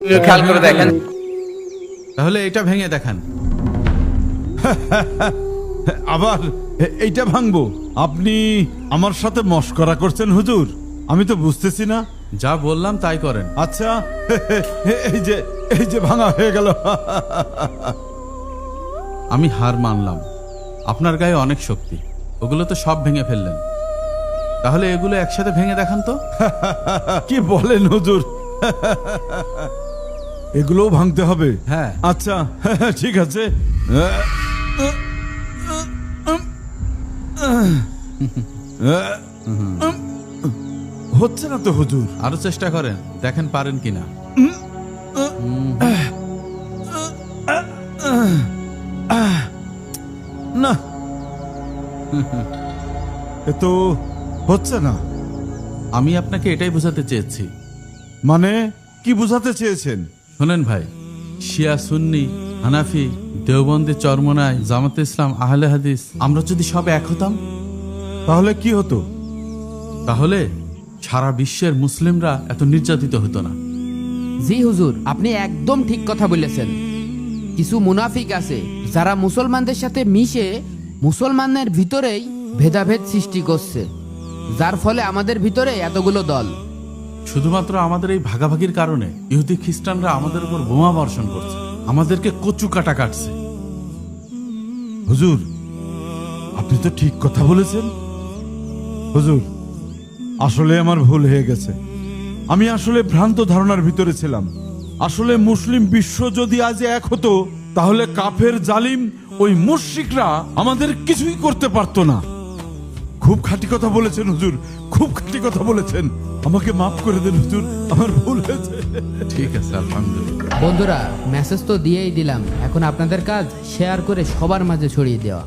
খেয়াল করে দেখেন। তাহলে এটা ভেঙে দেখান। আবার এইটা ভাঙবো? আপনি আমার সাথে মশকরা করছেন হুজুর? আমি তো বুঝতেছি না। যা বললাম তাই করেন। আচ্ছা, এই যে ভাঙা হয়ে গেল। আমি হার মানলাম, আপনার গায়ে অনেক শক্তি, ওগুলো তো সব ভেঙে ফেললেন। তাহলে এগুলো একসাথে ভেঙে দেখান তো। কি বলেন হুজুর? এগুলোও ভাঙতে হবে? হ্যাঁ। আচ্ছা, ঠিক আছে। হচ্ছে না তো হুজুর। আরো চেষ্টা করেন, দেখেন পারেন কিনা। না, এ তো হচ্ছে না। আমি আপনাকে এটাই বোঝাতে চেয়েছি। মানে কি বোঝাতে চেয়েছেন? শোনেন ভাই, শিয়া, সুন্নি, হানাফি, দেওবন্দি, চরমনাই, জামাতে ইসলাম, আহলে হাদিস, আমরা যদি সব এক হতাম, তাহলে কি হতো? তাহলে সারা বিশ্বের মুসলিমরা এত নির্যাতিত হতো না। জি হুজুর, আপনি একদম ঠিক কথা বলেছেন। কিছু মুনাফিক আছে যারা মুসলমানদের সাথে মিশে মুসলমানের ভিতরেই ভেদাভেদ সৃষ্টি করছে, যার ফলে আমাদের ভিতরে এতগুলো দল। শুধুমাত্র আমাদের এই ভাগাভাগির কারণে ইহুদি খ্রিস্টানরা আমাদের উপর বোমা বর্ষণ করছে, আমাদেরকে কচু কাটা কাটছে। হুজুর, আপনি তো ঠিক কথা বলেছেন। হুজুর, আসলে আমার ভুল হয়ে গেছে। আমি আসলে ভ্রান্ত ধারণার ভিতরে ছিলাম। আসলে মুসলিম বিশ্ব যদি আজ এক হতো, তাহলে কাফের জালিম ওই মুশরিকরা আমাদের কিছুই করতে পারতো না। খুব খাঁটি কথা বলেছেন হুজুর, খুব খাঁটি কথা বলেছেন। আমাকে মাফ করে দেন হুজুর, আমার ভুল হয়েছে। ঠিক আছে, আলহামদুলিল্লাহ। বন্ধুরা, মেসেজ তো দিয়েই দিলাম, এখন আপনাদের কাজ শেয়ার করে সবার মাঝে ছড়িয়ে দেওয়া।